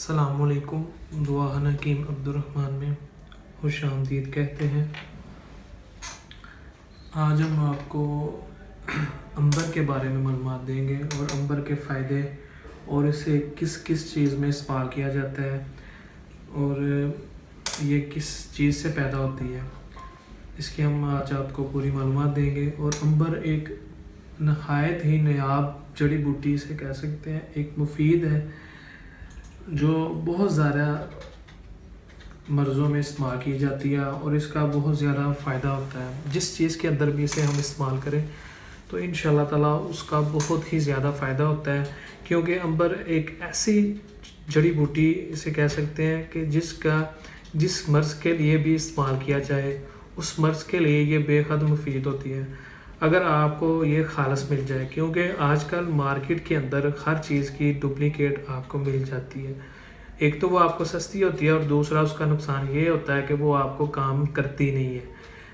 السلام علیکم۔ دعا حکیم عبدالرحمن میں خوش آمدید کہتے ہیں۔ آج ہم آپ کو عنبر کے بارے میں معلومات دیں گے اور عنبر کے فائدے اور اسے کس کس چیز میں استعمال کیا جاتا ہے اور یہ کس چیز سے پیدا ہوتی ہے، اس کی ہم آج آپ کو پوری معلومات دیں گے۔ اور عنبر ایک نہایت ہی نایاب جڑی بوٹی سے کہہ سکتے ہیں، ایک مفید ہے جو بہت زیادہ مرضوں میں استعمال کی جاتی ہے اور اس کا بہت زیادہ فائدہ ہوتا ہے۔ جس چیز کے اندر بھی اسے ہم استعمال کریں تو انشاءاللہ تعالیٰ اس کا بہت ہی زیادہ فائدہ ہوتا ہے، کیونکہ عنبر ایک ایسی جڑی بوٹی اسے کہہ سکتے ہیں کہ جس مرض کے لیے بھی استعمال کیا جائے اس مرض کے لیے یہ بے حد مفید ہوتی ہے اگر آپ کو یہ خالص مل جائے، کیونکہ آج کل مارکیٹ کے اندر ہر چیز کی ڈپلیکیٹ آپ کو مل جاتی ہے۔ ایک تو وہ آپ کو سستی ہوتی ہے اور دوسرا اس کا نقصان یہ ہوتا ہے کہ وہ آپ کو کام کرتی نہیں ہے۔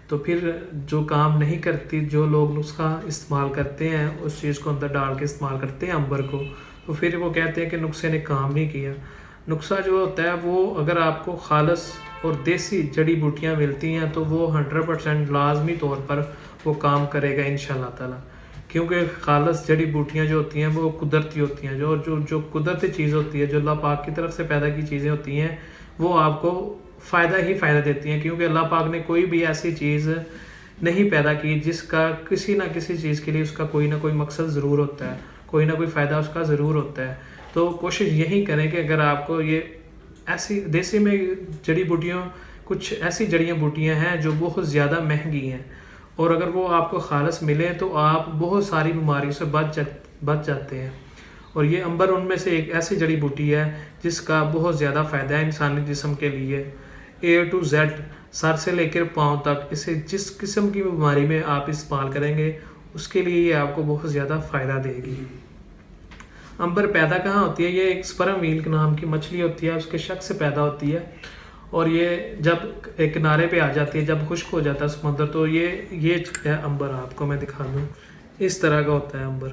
تو پھر جو کام نہیں کرتی، جو لوگ نسخہ استعمال کرتے ہیں اس چیز کو اندر ڈال کے استعمال کرتے ہیں عنبر کو، تو پھر وہ کہتے ہیں کہ نسخے نے کام نہیں کیا۔ نسخہ جو ہوتا ہے وہ اگر آپ کو خالص اور دیسی جڑی بوٹیاں ملتی ہیں تو وہ 100% لازمی طور پر وہ کام کرے گا انشاءاللہ تعالیٰ، کیونکہ خالص جڑی بوٹیاں جو ہوتی ہیں وہ قدرتی ہوتی ہیں، جو قدرتی چیز ہوتی ہے، جو اللہ پاک کی طرف سے پیدا کی چیزیں ہوتی ہیں وہ آپ کو فائدہ ہی فائدہ دیتی ہیں، کیونکہ اللہ پاک نے کوئی بھی ایسی چیز نہیں پیدا کی جس کا کسی نہ کسی چیز کے لیے اس کا کوئی نہ کوئی مقصد ضرور ہوتا ہے، کوئی نہ کوئی فائدہ اس کا ضرور ہوتا ہے۔ تو کوشش یہی کریں کہ اگر آپ کو یہ ایسی دیسی میں جڑی بوٹیاں، کچھ ایسی جڑیاں بوٹیاں ہیں جو بہت زیادہ مہنگی ہیں، اور اگر وہ آپ کو خالص ملے تو آپ بہت ساری بیماریوں سے بچ جاتے ہیں۔ اور یہ عنبر ان میں سے ایک ایسی جڑی بوٹی ہے جس کا بہت زیادہ فائدہ ہے انسانی جسم کے لیے، A to Z، سر سے لے کر پاؤں تک۔ اسے جس قسم کی بیماری میں آپ استعمال کریں گے اس کے لیے یہ آپ کو بہت زیادہ فائدہ دے گی۔ عنبر پیدا کہاں ہوتی ہے؟ یہ ایک سپرم ویل نام کی مچھلی ہوتی ہے، اس کے شک سے پیدا ہوتی ہے، اور یہ جب ایک کنارے پہ آ جاتی ہے، جب خشک ہو جاتا ہے سمندر، تو یہ ہے عنبر۔ آپ کو میں دکھا دوں، اس طرح کا ہوتا ہے عنبر،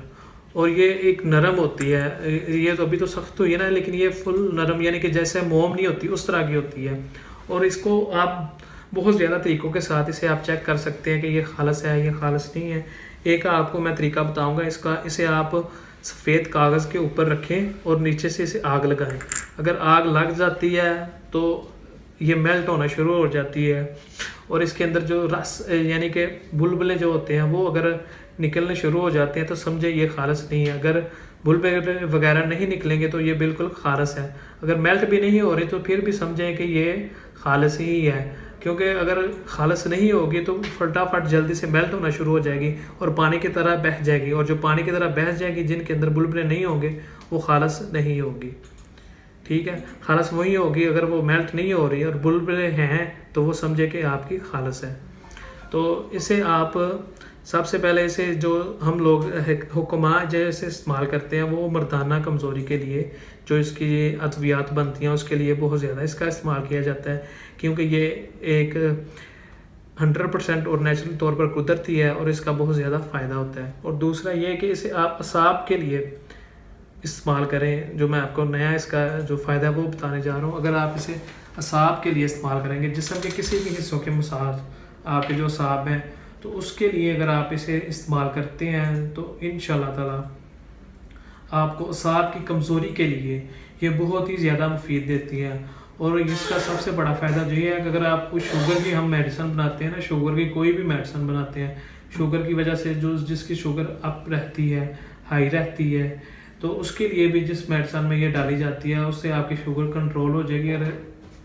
اور یہ ایک نرم ہوتی ہے۔ یہ تو ابھی تو سخت ہوئی ہے نا، لیکن یہ فل نرم، یعنی کہ جیسے موم نہیں ہوتی اس طرح کی ہوتی ہے۔ اور اس کو آپ بہت زیادہ طریقوں کے ساتھ اسے آپ چیک کر سکتے ہیں کہ یہ خالص ہے، یہ خالص نہیں ہے۔ ایک آپ کو میں طریقہ بتاؤں گا اسے آپ سفید کاغذ کے اوپر رکھیں اور نیچے سے اسے آگ لگائیں۔ اگر آگ لگ جاتی ہے تو یہ میلٹ ہونا شروع ہو جاتی ہے، اور اس کے اندر جو رس یعنی کہ بلبلے جو ہوتے ہیں وہ اگر نکلنے شروع ہو جاتے ہیں تو سمجھے یہ خالص نہیں ہے۔ اگر بلبلے وغیرہ نہیں نکلیں گے تو یہ بالکل خالص ہے۔ اگر میلٹ بھی نہیں ہو رہی تو پھر بھی سمجھیں کہ یہ خالص ہی ہے، کیونکہ اگر خالص نہیں ہوگی تو فٹافٹ جلدی سے میلٹ ہونا شروع ہو جائے گی اور پانی کی طرح بہہ جائے گی، اور جو پانی کی طرح بہہ جائے گی جن کے اندر بلبلے نہیں ہوں گے وہ خالص نہیں ہوگی۔ ٹھیک ہے، خالص وہی ہوگی اگر وہ میلٹ نہیں ہو رہی اور بلبلے ہیں تو وہ سمجھے کہ آپ کی خالص ہے۔ تو اسے آپ سب سے پہلے اسے جو ہم لوگ حکماء جیسے استعمال کرتے ہیں وہ مردانہ کمزوری کے لیے جو اس کی ادویات بنتی ہیں اس کے لیے بہت زیادہ اس کا استعمال کیا جاتا ہے، کیونکہ یہ ایک 100% اور نیچرل طور پر قدرتی ہے اور اس کا بہت زیادہ فائدہ ہوتا ہے۔ اور دوسرا یہ کہ اسے آپ اعصاب کے لیے استعمال کریں، جو میں آپ کو نیا اس کا جو فائدہ ہے وہ بتانے جا رہا ہوں۔ اگر آپ اسے اعصاب کے لیے استعمال کریں گے، جسم کے کسی بھی حصوں کے مساج، آپ کے جو اعصاب ہیں، تو اس کے لیے اگر آپ اسے استعمال کرتے ہیں تو انشاءاللہ تعالیٰ آپ کو اعصاب کی کمزوری کے لیے یہ بہت ہی زیادہ مفید دیتی ہے۔ اور اس کا سب سے بڑا فائدہ جو یہ ہے کہ اگر آپ کو شوگر کی ہم میڈیسن بناتے ہیں نا، شوگر کی کوئی بھی میڈیسن بناتے ہیں، شوگر کی وجہ سے جس کی شوگر اپ رہتی ہے، ہائی رہتی ہے، تو اس کے لیے بھی جس میڈیسن میں یہ ڈالی جاتی ہے اس سے آپ کی شوگر کنٹرول ہو جائے گی۔ اگر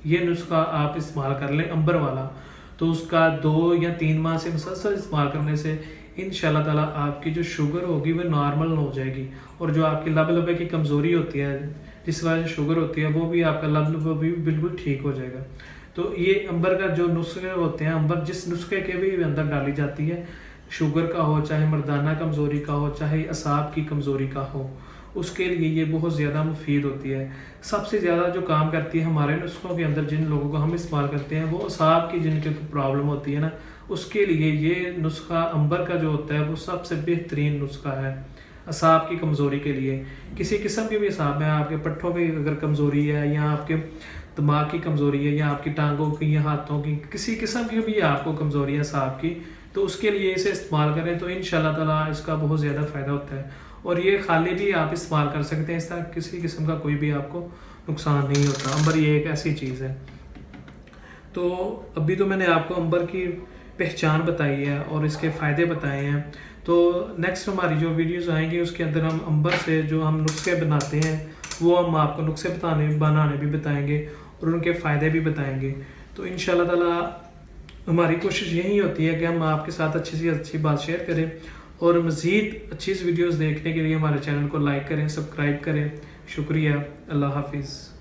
یہ نسخہ آپ استعمال کر لیں عنبر والا تو اس کا 2 یا 3 ماہ سے مسلسل استعمال کرنے سے انشاءاللہ تعالیٰ آپ کی جو شوگر ہوگی وہ نارمل ہو جائے گی، اور جو آپ کی لبے کی کمزوری ہوتی ہے جس وجہ سے شوگر ہوتی ہے وہ بھی آپ کا لب بھی بالکل ٹھیک ہو جائے گا۔ تو یہ عنبر کا جو نسخے ہوتے ہیں، عنبر جس نسخے کے بھی اندر ڈالی جاتی ہے، شوگر کا ہو، چاہے مردانہ کمزوری کا ہو، چاہے اعصاب کی کمزوری کا ہو، اس کے لیے یہ بہت زیادہ مفید ہوتی ہے۔ سب سے زیادہ جو کام کرتی ہے ہمارے نسخوں کے اندر جن لوگوں کو ہم استعمال کرتے ہیں وہ اعصاب کی جن کی پرابلم ہوتی ہے نا، اس کے لیے یہ نسخہ عنبر کا جو ہوتا ہے وہ سب سے بہترین نسخہ ہے۔ اعصاب کی کمزوری کے لیے، کسی قسم کے بھی اعصاب میں آپ کے پٹھوں کی اگر کمزوری ہے یا آپ کے دماغ کی کمزوری ہے یا آپ کی ٹانگوں کی یا ہاتھوں کی کسی قسم کی بھی آپ کو کمزوری ہے اعصاب کی، تو اس کے لیے اسے استعمال کریں تو انشاءاللہ تعالیٰ اس کا بہت زیادہ فائدہ ہوتا ہے. اور یہ خالی بھی آپ استعمال کر سکتے ہیں، اس طرح کسی قسم کا کوئی بھی آپ کو نقصان نہیں ہوتا. عنبر یہ ایک ایسی چیز ہے. تو ابھی تو میں نے آپ کو عنبر کی پہچان بتائی ہے اور اس کے فائدے بتائے ہیں. تو نیکسٹ ہماری جو ویڈیوز آئیں گی اس کے اندر ہم عنبر سے جو ہم نسخے بناتے ہیں وہ ہم آپ کو نسخے بنانے بھی بتائیں گے اور ان کے فائدے بھی بتائیں گے. تو انشاءاللہ تعالیٰ ہماری کوشش یہی ہوتی ہے کہ ہم آپ کے ساتھ اچھی سے اچھی بات شیئر کریں، اور مزید اچھی ویڈیوز دیکھنے کے لیے ہمارے چینل کو لائک کریں، سبسکرائب کریں. شکریہ. اللہ حافظ.